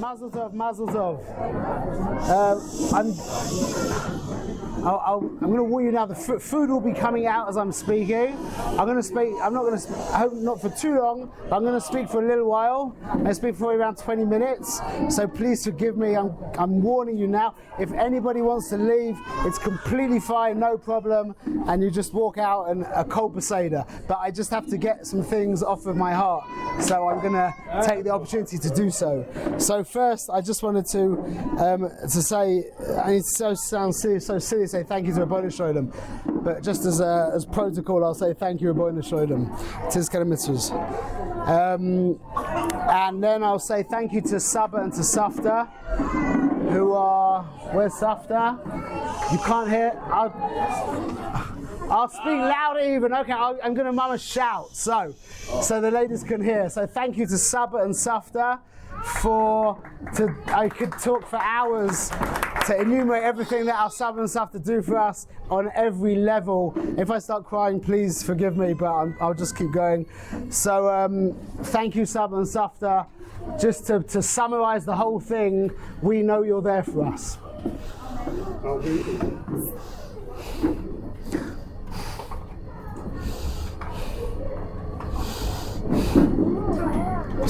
Mazel tov, mazel tov. I'm going to warn you now. The food will be coming out as I'm speaking. I'm going to speak. I'm not going to. I hope not for too long. But I'm going to speak for a little while. I speak for around 20 minutes. So please forgive me. I'm warning you now. If anybody wants to leave, it's completely fine, no problem, and you just walk out and a kol beseder. But I just have to get some things off of my heart. So I'm going to take the opportunity to do so. So first, I just wanted to say, and it sounds silly, so silly to say thank you to Rabbeinu Sholem, but just as protocol, I'll say thank you Rabbeinu Sholem. Tizkar mitzvahs. And then I'll say thank you to Saba and to Safta, who are, where's Safta? You can't hear. I'll speak louder even. Okay, I'm going to mama shout so the ladies can hear. So thank you to Saba and Safta I could talk for hours to enumerate everything that our Saba and Safta do for us on every level. If I start crying, please forgive me, but I'll just keep going. So thank you, Saba and Safta. Just to summarize the whole thing, we know you're there for us.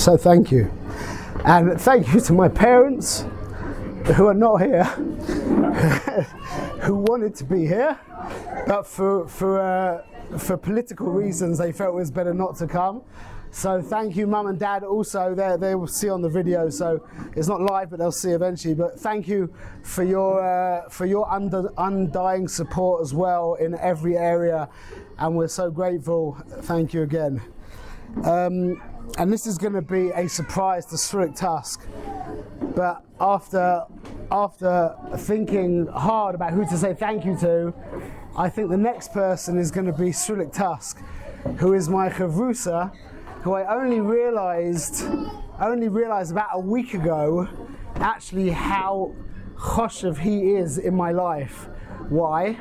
So thank you. And thank you to my parents, who are not here, who wanted to be here, but for political reasons they felt it was better not to come. So thank you, Mum and Dad. Also, they will see on the video, so it's not live, but they'll see eventually. But thank you for your undying support as well in every area, and we're so grateful. Thank you again. And this is going to be a surprise to Surik Tusk, but after thinking hard about who to say thank you to, I think the next person is going to be Surik Tusk, who is my chavrusa, who I only realized about a week ago actually how choshev he is in my life. Why?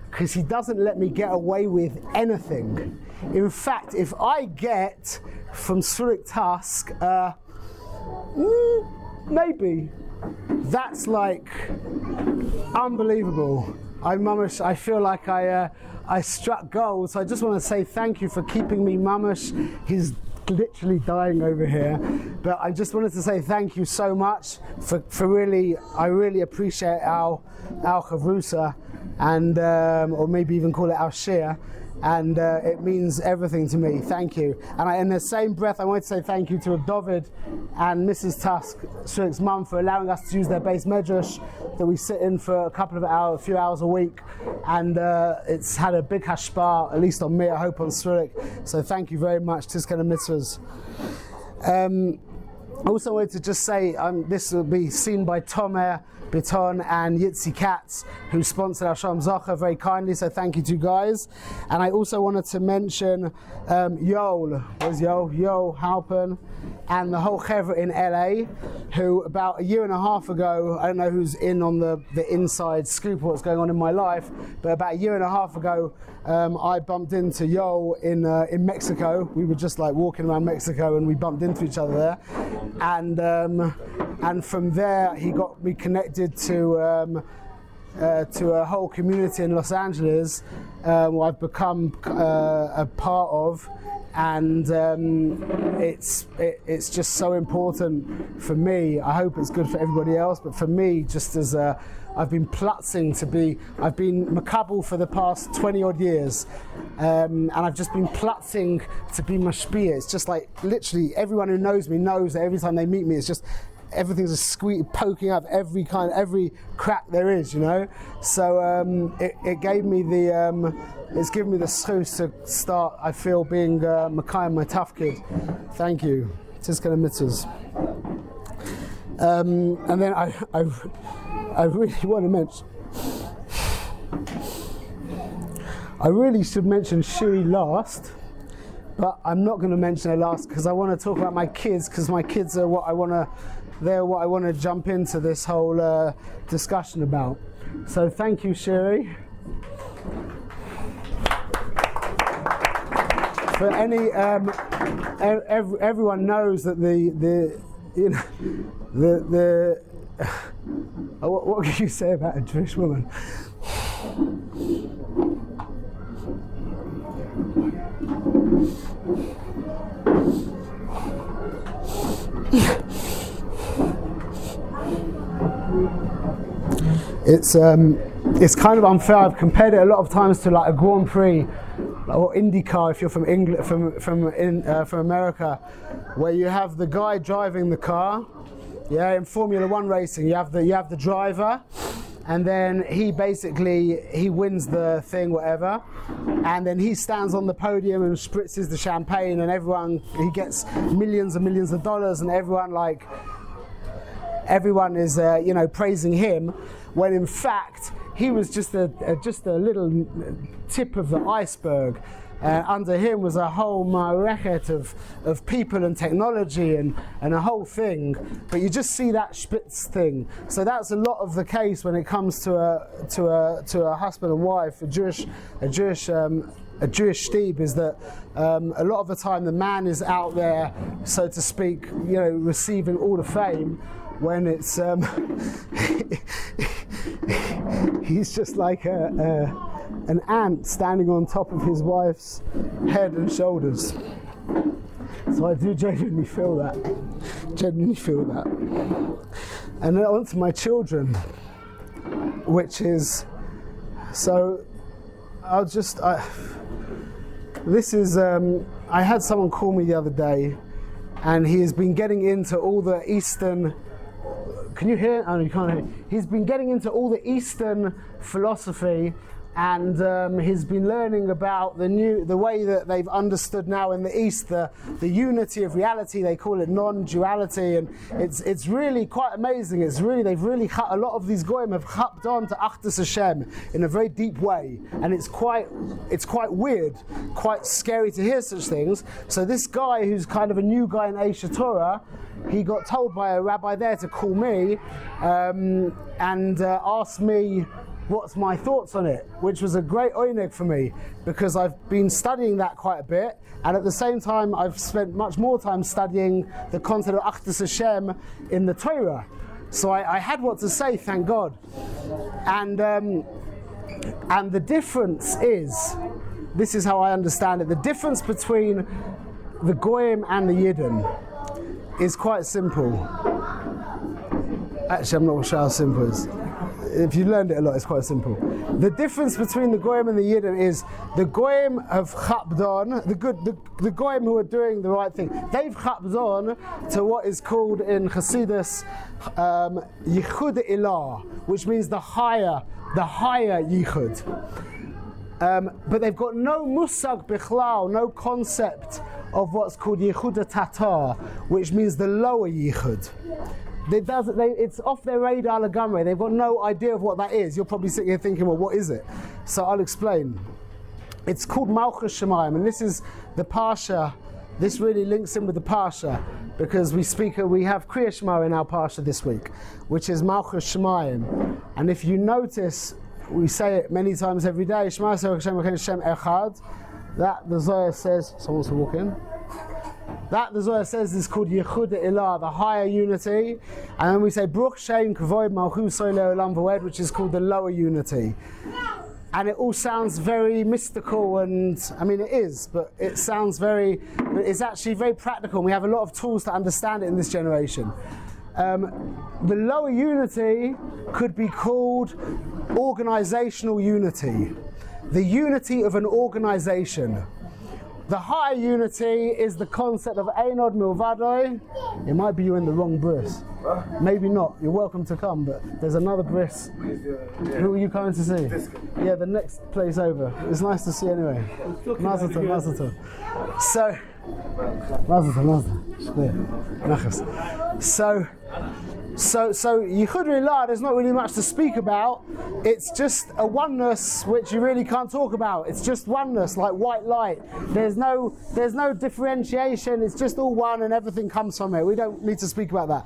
Because he doesn't let me get away with anything. In fact, if I get from Surik Tusk, maybe, that's like unbelievable. I feel like I struck gold, so I just want to say thank you for keeping me mamash. He's literally dying over here, but I just wanted to say thank you so much for really, I really appreciate our chavrusa, and or maybe even call it our shir, and it means everything to me. Thank you. And in the same breath, I wanted to say thank you to David and Mrs. Tusk, Surik's mum, for allowing us to use their base medrash that we sit in for a few hours a week, and it's had a big hashpah, at least on me, I hope on Surik. So thank you very much. Tizkar mitzvahs. I also wanted to just say this will be seen by Tomer Biton and Yitzi Katz, who sponsored our Shalom Zacha very kindly, so thank you to you guys. And I also wanted to mention Yoel Halpern, and the whole chevra in LA, who about a year and a half ago, I don't know who's in on the inside scoop of what's going on in my life, but about a year and a half ago, I bumped into Yoel in Mexico. We were just like walking around Mexico and we bumped into each other there. And from there, he got me connected to a whole community in Los Angeles, where I've become a part of, and it's just so important for me. I hope it's good for everybody else, but for me, just as I've been plutzing to be, I've been makabel for the past 20 odd years, and I've just been plutzing to be mashpia. It's just like literally everyone who knows me knows that every time they meet me, it's just everything's just poking up every crack there is, you know. So it gave me it's given me the schus to start, I feel, being Makayim, my tough kid. Thank you. Tizkar mitzvahs. And then I really want to mention, I really should mention Shiri last, but I'm not going to mention her last because I want to talk about my kids, because my kids are what I want to jump into this whole discussion about. So thank you, Shiri. For any, everyone knows that you know, what can you say about a Jewish woman? It's kind of unfair. I've compared it a lot of times to like a Grand Prix or IndyCar if you're from England, from America, where you have the guy driving the car. Yeah, in Formula One racing, you have the driver, and then he wins the thing, whatever, and then he stands on the podium and spritzes the champagne, and he gets millions and millions of dollars, and everyone is praising him, when in fact he was just a little tip of the iceberg. Under him was a whole ma'arechet of people and technology and a whole thing, but you just see that spitz thing. So that's a lot of the case when it comes to a husband and wife, a Jewish shtib, is that a lot of the time the man is out there, so to speak, receiving all the fame, when it's he's just like an ant standing on top of his wife's head and shoulders. So I do genuinely feel that. And then on to my children, which is, so I had someone call me the other day, and he has been getting into all the Eastern, can you hear? Oh, you can't hear. He's been getting into all the Eastern philosophy, and he's been learning about the way that they've understood now in the East the unity of reality. They call it non-duality, and it's really quite amazing. A lot of these goyim have chapped on to Achdus Hashem in a very deep way, and it's quite weird, quite scary to hear such things. So this guy, who's kind of a new guy in Eisha Torah, he got told by a rabbi there to call me and ask me what's my thoughts on it, which was a great oineg for me, because I've been studying that quite a bit, and at the same time I've spent much more time studying the concept of Achdus Hashem in the Torah. So I had what to say, thank God. And the difference is, this is how I understand it, the difference between the Goyim and the Yidden is quite simple. Actually, I'm not sure how simple it is. If you learned it a lot, it's quite simple. The difference between the Goyim and the Yidden is the Goyim have chapped on, the Goyim who are doing the right thing, they've chapped on to what is called in Chassidus Yichud Ilah, which means the higher Yichud. But they've got no musag bichlal, no concept of what's called Yichud Tatar, which means the lower Yichud. It's off their radar legamre. They've got no idea of what that is. You're probably sitting here thinking, well, what is it? So I'll explain. It's called Malchus Shemayim, and this is the Parsha. This really links in with the Parsha, because we have Kriya Shema in our Parsha this week, which is Malchus Shemayim. And if you notice, we say it many times every day, Shema Yisrael Hashem Echad. That the Zohar says, someone wants to walk in. That the Zohar says is called Yichud Ilah, the higher unity. And then we say Bruch Shein Kavoid Malchus Soilei Olam V'Oed, which is called the lower unity. And it all sounds very mystical, and I mean it is, but it's actually very practical. And we have a lot of tools to understand it in this generation. The lower unity could be called organizational unity. The unity of an organization. The higher unity is the concept of Einod Milvadoi. It might be you in the wrong Bris. Maybe not. You're welcome to come, but there's another Bris. Who are you coming to see? Yeah, the next place over. It's nice to see anyway. Mazel tov. So, So Yichud Ilah, there's not really much to speak about. It's just a oneness which you really can't talk about. It's just oneness, like white light. There's no differentiation. It's just all one, and everything comes from it. We don't need to speak about that.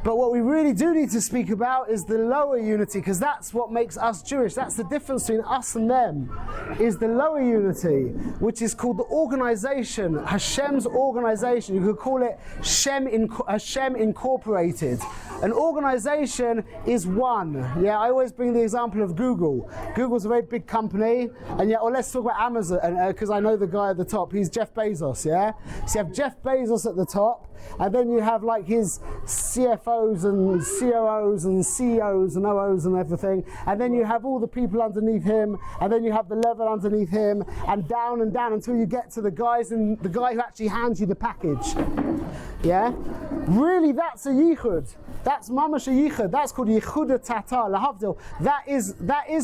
But what we really do need to speak about is the lower unity, because that's what makes us Jewish. That's the difference between us and them, is the lower unity, which is called the organization, Hashem's organization. You could call it Hashem Incorporated. An organization is one. Yeah, I always bring the example of Google. Google's a very big company, and yet, or let's talk about Amazon, because I know the guy at the top. He's Jeff Bezos, yeah? So you have Jeff Bezos at the top, and then you have like his CFOs and COOs and CEOs and OOs and everything, and then you have all the people underneath him, and then you have the level underneath him, and down until you get to the guy who actually hands you the package. Yeah? Really, that's a yichud. That's mamash a yichud. That's called yichud tatar, lahavdil. That is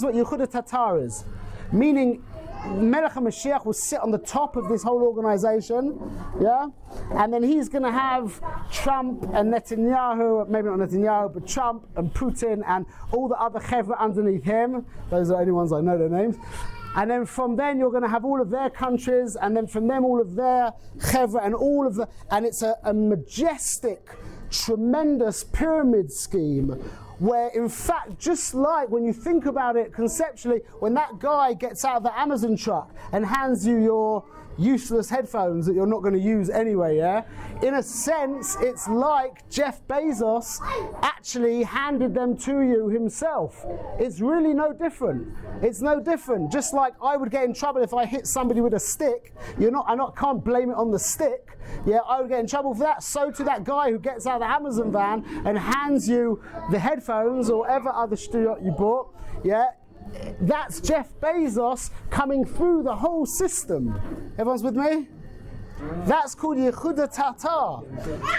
what yichud tatar is. Meaning, Menachem Mashiach will sit on the top of this whole organization, yeah? And then he's going to have Trump and Netanyahu, maybe not Netanyahu, but Trump and Putin and all the other chevra underneath him. Those are the only ones I know their names. And then from then you're going to have all of their countries, and then from them all of their chevra and and it's a majestic, tremendous pyramid scheme, where in fact, just like when you think about it conceptually, when that guy gets out of the Amazon truck and hands you your useless headphones that you're not going to use anyway, yeah? In a sense, it's like Jeff Bezos actually handed them to you himself. It's really no different. It's no different. Just like I would get in trouble if I hit somebody with a stick. I can't blame it on the stick. Yeah, I would get in trouble for that. So to that guy who gets out of the Amazon van and hands you the headphones or whatever other shtuyot you bought, yeah? That's Jeff Bezos coming through the whole system. Everyone's with me? That's called Yehuda Tatar.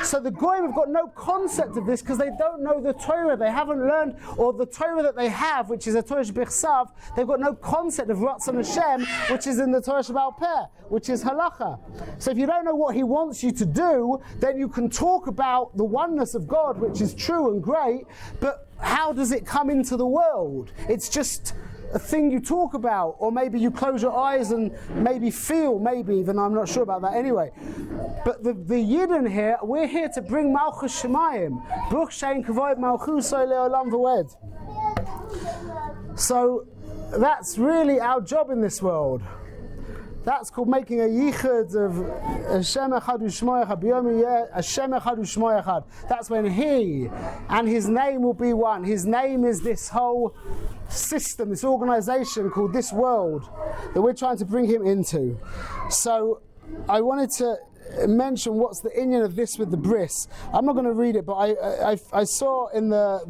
So the Goyim have got no concept of this because they don't know the Torah. They haven't learned, or the Torah that they have, which is a Torah Shebechsav, they've got no concept of Ratzon Hashem, which is in the Torah Shebal Peh, which is halacha. So if you don't know what he wants you to do, then you can talk about the oneness of God, which is true and great, but how does it come into the world? It's just a thing you talk about, or maybe you close your eyes and maybe feel, maybe even, I'm not sure about that anyway. But the Yidden here, we're here to bring Malchus Shemayim. Bruch Shein Kavod Malchusay Le'olam V'Ed. So that's really our job in this world. That's called making a yichud of Hashem Echad U'Shmo Echad. B'yom Yeh Hashem Echad U'Shmo Echad. That's when He and His name will be one. His name is this whole system, this organization called this world that we're trying to bring Him into. So I wanted to mention what's the inyan of this with the bris. I'm not going to read it, but I saw in the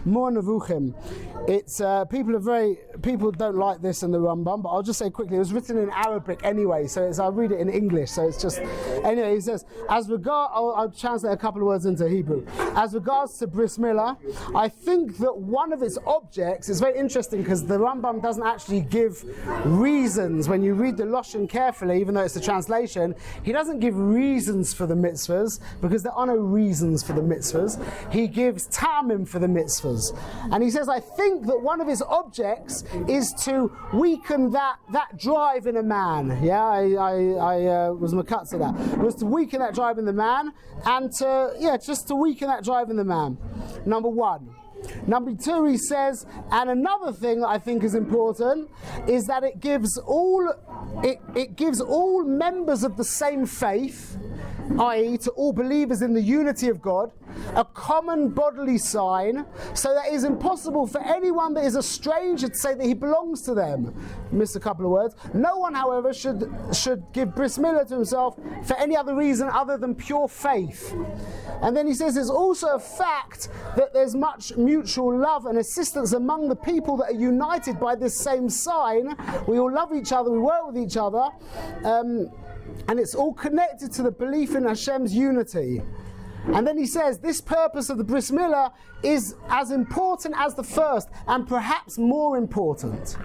Mor Nevuchim, it's people don't like this in the Rambam, but I'll just say quickly, it was written in Arabic anyway, so I'll read it in English, so it's just, anyway, he says, I'll translate a couple of words into Hebrew. As regards to bris milah, I think that one of its objects is very interesting because the Rambam doesn't actually give reasons. When you read the Lashon carefully, even though it's a translation, he doesn't give reasons for the mitzvahs, because there are no reasons for the mitzvahs. He gives tamim for the mitzvahs. And he says, I think that one of his objects is to weaken that drive in a man. Yeah, I was makatz to that. It was to weaken that drive in the man, and just to weaken that drive in the man. Number one. Number two, he says, and another thing that I think is important is that it gives all members of the same faith, i.e. to all believers in the unity of God, a common bodily sign, so that it is impossible for anyone that is a stranger to say that he belongs to them. Missed a couple of words. No one, however, should give bris milah to himself for any other reason other than pure faith. And then he says there's also a fact that there's much mutual love and assistance among the people that are united by this same sign. We all love each other, we work with each other, and it's all connected to the belief in Hashem's unity. And then he says this purpose of the bris milah is as important as the first, and perhaps more important.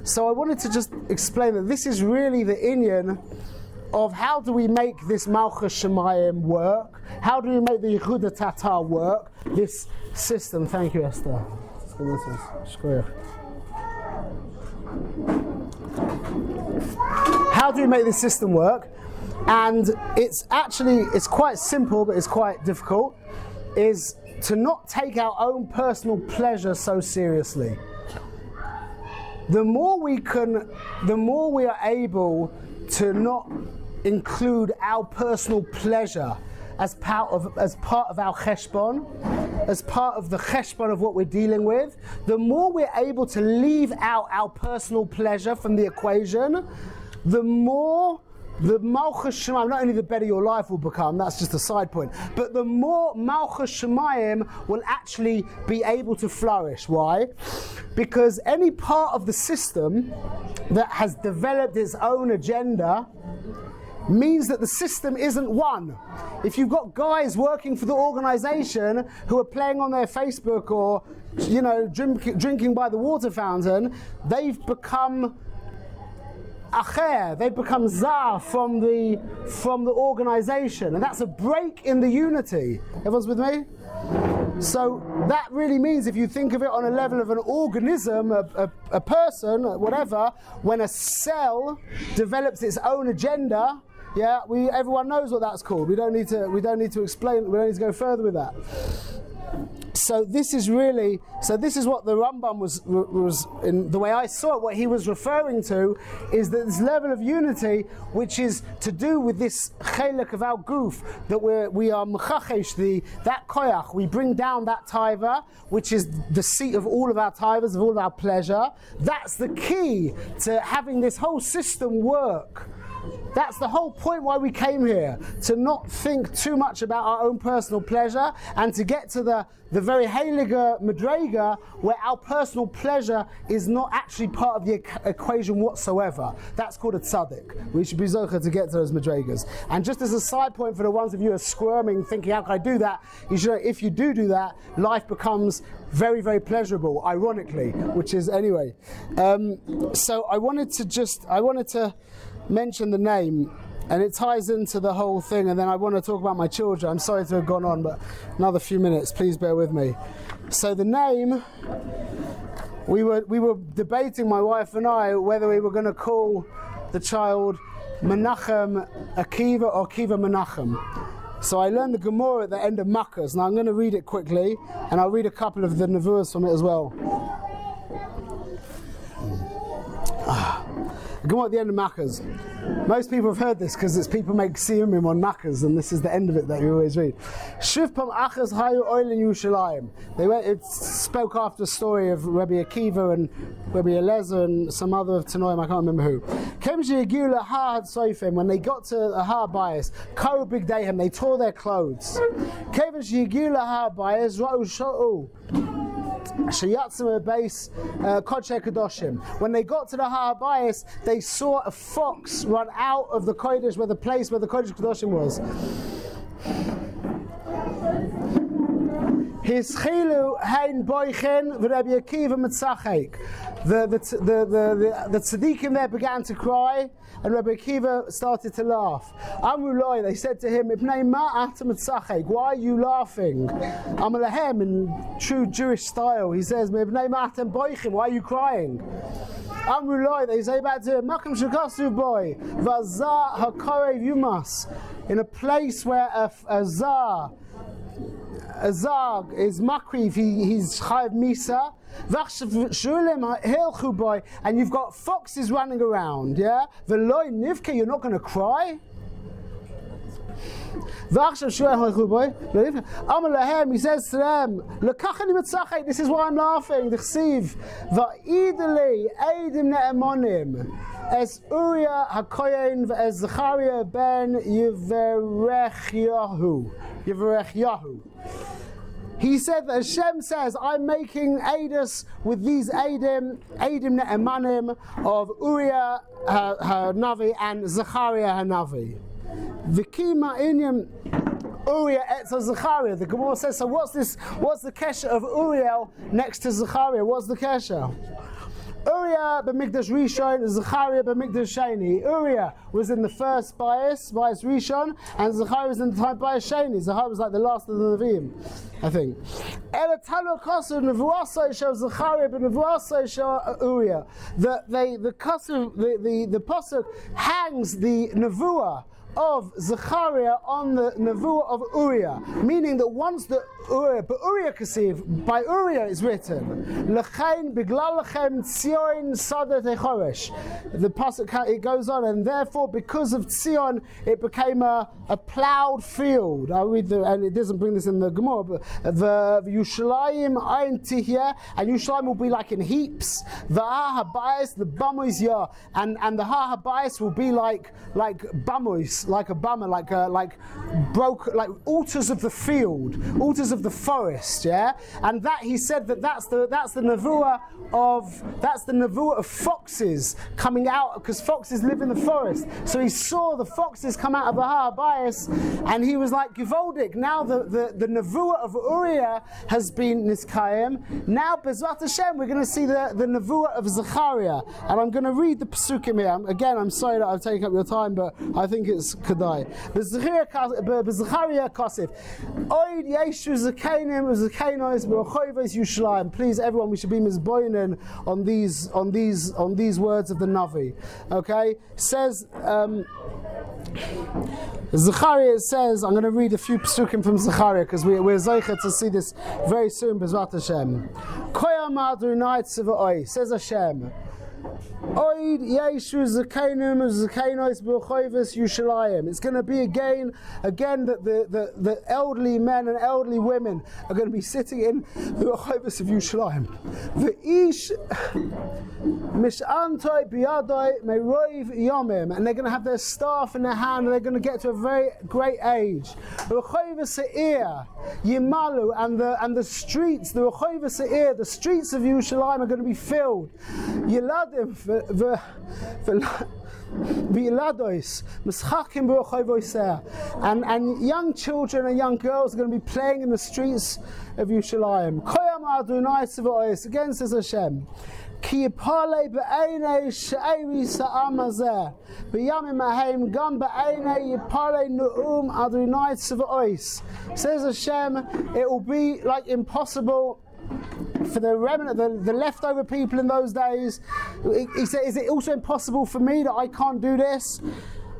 So I wanted to just explain that this is really the inyan of how do we make this Malchus Shemayim work? How do we make the Yehuda Tatar work? This system. Thank you, Esther. How do we make this system work? And it's quite simple, but it's quite difficult. is to not take our own personal pleasure so seriously. The more we are able to not include our personal pleasure as part of our cheshbon, as part of the cheshbon of what we're dealing with, the more we're able to leave out our personal pleasure from the equation, the more the Malchus Shemayim, not only the better your life will become, that's just a side point, but the more Malchus Shemayim will actually be able to flourish. Why? Because any part of the system that has developed its own agenda means that the system isn't one. If you've got guys working for the organization who are playing on their Facebook or, drinking by the water fountain, they've become acher, they've become zar from the organization, and that's a break in the unity. Everyone's with me? So that really means, if you think of it on a level of an organism, a person, whatever, when a cell develops its own agenda, everyone knows what that's called. We don't need to explain. We don't need to go further with that. So this is what the Rambam was in the way I saw it. What he was referring to is that this level of unity, which is to do with this chelek of our goof, that we are mechachesh, that koyach, we bring down that taiva, which is the seat of all of our taivas, of all of our pleasure. That's the key to having this whole system work. That's the whole point why we came here, to not think too much about our own personal pleasure and to get to the very heilige madrega where our personal pleasure is not actually part of the equation whatsoever. That's called a tzaddik. We should be zocher to get to those madregas. And just as a side point for the ones of you who are squirming, thinking, how can I do that? You should know, if you do that, life becomes very, very pleasurable, ironically, which is anyway. So I wanted to mention the name, and it ties into the whole thing, and then I want to talk about my children. I'm sorry to have gone on, but another few minutes, please bear with me. So the name, we were debating, my wife and I, whether we were going to call the child Menachem Akiva or Akiva Menachem. So I learned the Gemara at the end of Makkos. Now I'm going to read it quickly, and I'll read a couple of the Nevuahs from it as well. Gemara at the end of Makkos. Most people have heard this because it's people make siyumim on Makkos, and this is the end of it that you always read. Shivpam achas hayu oil in Yerushalayim. It spoke after the story of Rabbi Akiva and Rabbi Eliezer and some other of Tanoim, I can't remember who. When they got to the Har Bayis, Karu Big Dehem, they tore their clothes. When they got to the Har Bayis, they saw a fox run out of the Kodesh, where the Kodesh Kedoshim was. His chilu hein boichen v'Rabbi Akiva mitzachek. The tzaddikim there began to cry, and Rabbi Akiva started to laugh. Amruloi, they said to him, "Ibnei ma'at mitzachek? Why are you laughing?" Amalehem, in true Jewish style, he says, "Ibnei ma'at boichen? Why are you crying?" Amruloi, they say back to him, "Makom shekasu boy v'azar hakorev yumas." In a place where a zar is makriv, he's chayav misa. And you've got foxes running around, yeah? V'loi nivke, you're not going to cry? He says to them, this is why I'm laughing. As Uriah HaKoyen as Zechariah ben Yeverech Yahu. He said that Hashem says, I'm making Eidos with these Eidim Ne'emanim of Uriah HaNavi and Zechariah HaNavi. Vikima Inyam Uriah etza Zechariah. The Gemara says, so what's the kesher of Uriel next to Zechariah? What's the kesher? Uriah b'mikdash Rishon, Zechariah b'mikdash Sheni. Uriah was in the first bias Rishon, and Zechariah was in the time bias Sheni. Zechariah was like the last of the Nevi'im, I think. Elatalo kasu nevuasai shel Zechariah b'nevuasai shel Uriah. The pasuk hangs the nevuah of Zechariah on the Nevuah of Uriah, meaning that once the Uriah Kasiv, by Uriah is written, L'chein biglal lechem Tzion sadat echoresh. The pasuk, it goes on, and therefore because of Tzion it became a ploughed field. I'll read and it doesn't bring this in the Gemara, but the Yushalayim ein tihya, and Yushalayim will be like in heaps. The ha habayis, the bamois ya, and the ha habayis will be like bamois, like a bummer, like altars of the field, altars of the forest, yeah. And that he said that's the nevuah of foxes coming out, because foxes live in the forest. So he saw the foxes come out of the ha habayis, and he was like Givoldik. Now the nevuah of Uriah has been niskayim. Now Bezrat Hashem we're going to see the nevuah of Zechariah, and I'm going to read the psukim here. Again, I'm sorry that I've taken up your time, but I think it's kedai. Zechariah Kosif, Oid Yeshu Zekainim Zekainos B'Rochovos Yushalayim. Please, everyone, we should be mizboinen on these words of the Navi. Okay, says. Zechariah says, I'm going to read a few psukim from Zechariah because we're zeicha to see this very soon. Bezrat Hashem. Koyam Adonai Tziva'oi, says Hashem. Oid Yeshu Zekainim Zekainos B'Rochovos Yushalayim. It's going to be again that the elderly men and elderly women are going to be sitting in the Rochovos of Yushalayim. The Ish Mish'antoi Biyadoi Meroiv Yomim, and they're going to have their staff in their hand, and they're going to get to a very great age. Rochovos Se'ir Yimalu, and the streets, the Rochovos Se'ir, the streets of Yushalayim are going to be filled. Yiladim and young children and young girls are going to be playing in the streets of Yushalayim. Koyam Adonai Tziva'os, again says Hashem. Ki yipale be'einei she'eri sa'am hazeh b'yamim hahem gam be'einei yipale nu'um Adonai Tziva'os. Says Hashem, it will be like impossible for the remnant, the leftover people in those days. He said, is it also impossible for me that I can't do this?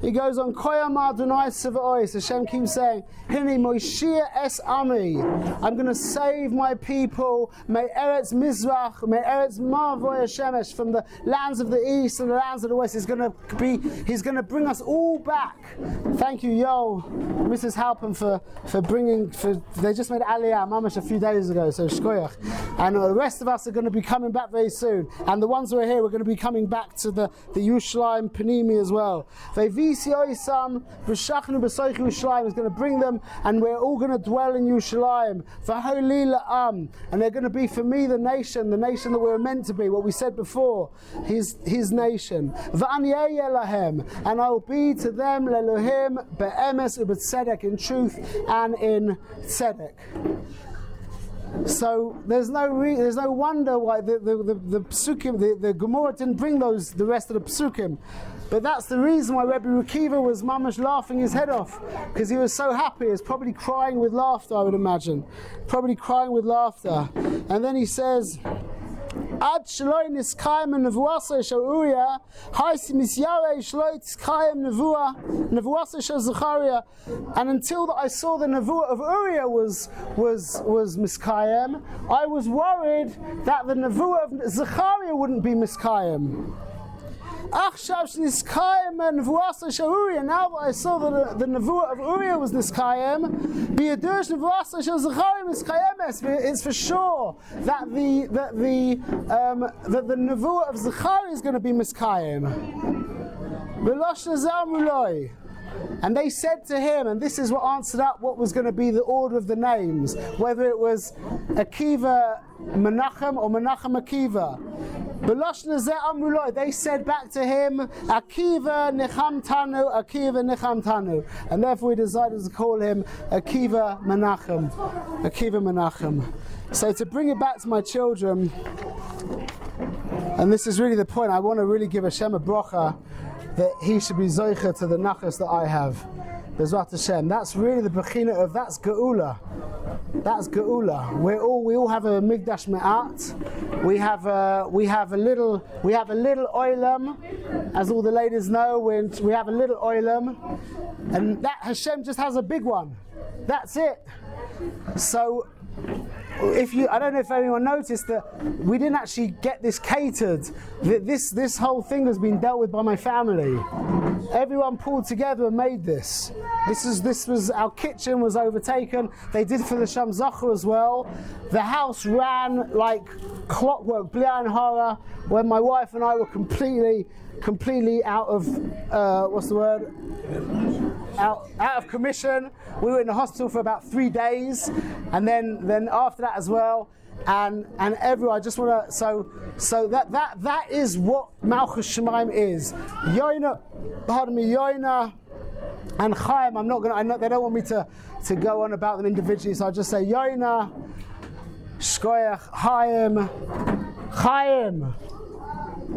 He goes on, Koyam Adonai Tziva'os. Hashem keeps saying, Hini Moishia es Ami. I'm going to save my people. May Eretz Mizrach, may Eretz Mavoy Shemesh, from the lands of the east and the lands of the west. He's going to bring us all back. Thank you, Yo, Mrs. Halpin, for they just made Aliyah Mamash a few days ago, so shkoyach. And the rest of us are going to be coming back very soon. And the ones who are here, we're going to be coming back to the Yushalayim Panimi as well. Is going to bring them, and we're all going to dwell in Yushalayim. And they're going to be for me the nation that we're meant to be, what we said before, his nation. And I will be to them lelohim be'emes u'b'tzedek, in truth and in tzedek. So there's no wonder why the psukim, the Gemara didn't bring the rest of the psukim. But that's the reason why Rebbe Akiva was mamash laughing his head off, because he was so happy. He was probably crying with laughter, I would imagine. Probably crying with laughter. And then he says, Ad shloi niskayim nevuasa shel Uriah, haisi misyare shloi niskayim nevuasa shel Zechariah. And until that I saw the nevuah of Uriah was miskayim, I was worried that the nevuah of Zechariah wouldn't be miskayim. Now that I saw that the nevuah of Uriah was niskayim, it's for sure that the nevuah of Zechariah is going to be miskayim. And they said to him, and this is what answered up what was going to be the order of the names, whether it was Akiva Menachem or Menachem Akiva. They said back to him, Akiva Necham Tanu, Akiva Necham Tanu. And therefore we decided to call him Akiva Menachem. Akiva Menachem. So to bring it back to my children, and this is really the point, I want to really give Hashem a bracha that he should be zoicha to the nachas that I have. Bezrat Hashem. That's really the bechina of, that's geula. That's Geula. We all have a Migdash Me'at. We have a little oilam, as all the ladies know. We have a little oilam, and that Hashem just has a big one. That's it. So, I don't know if anyone noticed that we didn't actually get this catered. This whole thing has been dealt with by my family. Everyone pulled together and made this. This was our kitchen was overtaken. They did for the Sham Zachar as well. The house ran like clockwork, bli ayin hara, when my wife and I were completely out of what's the word? Out of commission. We were in the hospital for about 3 days, and then after that as well. And everyone, I just want to so that is what Malchus Shemaim is. Yoina and Chaim. I'm not gonna. I know they don't want me to go on about them individually, so I'll just say Yoina, Shkoyach, Chaim,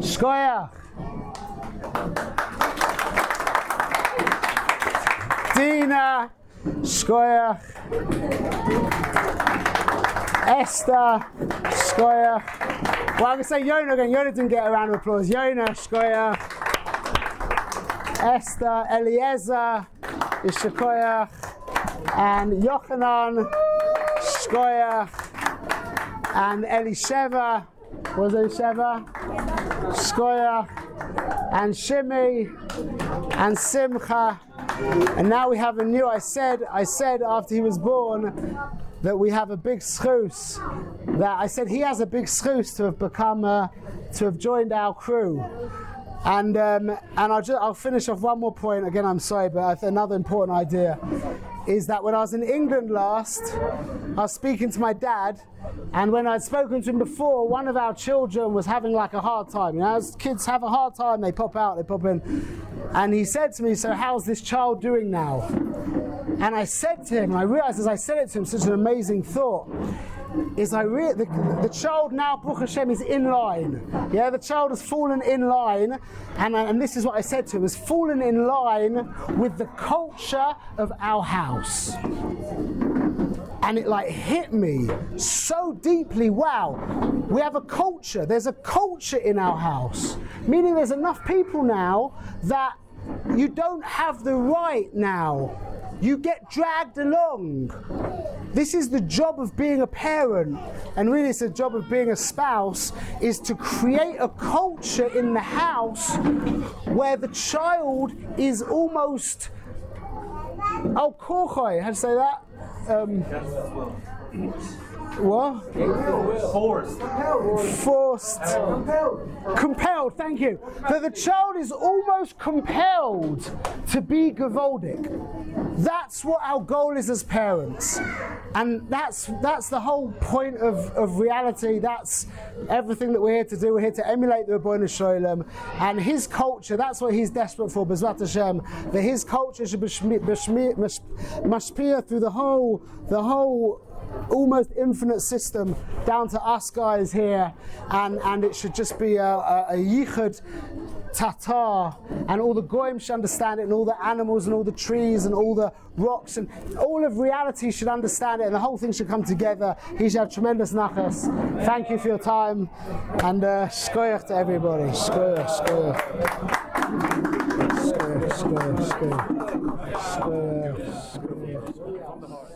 Shkoyach. Dina, Shkoyach, Esther, Shkoyach. Well, I'm going to say Yona again. Yona didn't get a round of applause. Yona, Shkoyach, Esther, Eliezer, Shkoyach, and Yochanan, Shkoyach, and Elisheva. Was Elisheva? Shkoyach, and Shimi, and Simcha. And now we have a new, I said after he was born that we have a big schus, that I said he has a big schus to have become, to have joined our crew. And I'll finish off one more point, again I'm sorry, but another important idea is that when I was in England last, I was speaking to my dad, and when I'd spoken to him before, one of our children was having like a hard time. You know, as kids have a hard time, they pop out, they pop in. And he said to me, so how's this child doing now? And I said to him, and I realized as I said it to him, such an amazing thought, is the child now, Baruch Hashem, is in line. Yeah, the child has fallen in line, and this is what I said to him, has fallen in line with the culture of our house. And it like hit me so deeply, wow, we have a culture, there's a culture in our house. Meaning there's enough people now that you don't have the right now. You get dragged along. This is the job of being a parent, and really it's the job of being a spouse, is to create a culture in the house where the child is almost, korchoi, how do you say that? What? Forced. Compelled, thank you. That the child is almost compelled to be gewoldig. That's what our goal is as parents. And that's the whole point of reality. That's everything that we're here to do. We're here to emulate the Rebbeinu Sholem. And his culture, that's what he's desperate for, B'ezrat Hashem. That his culture should be mashpia through the whole almost infinite system down to us guys here, and it should just be a yichud tatar, and all the goyim should understand it, and all the animals and all the trees and all the rocks and all of reality should understand it, and the whole thing should come together. He should have tremendous nachas. Thank you for your time, and shkoyach to everybody. Shkoyach, shkoyach. Shkoyach, shkoyach, shkoyach. Shkoyach.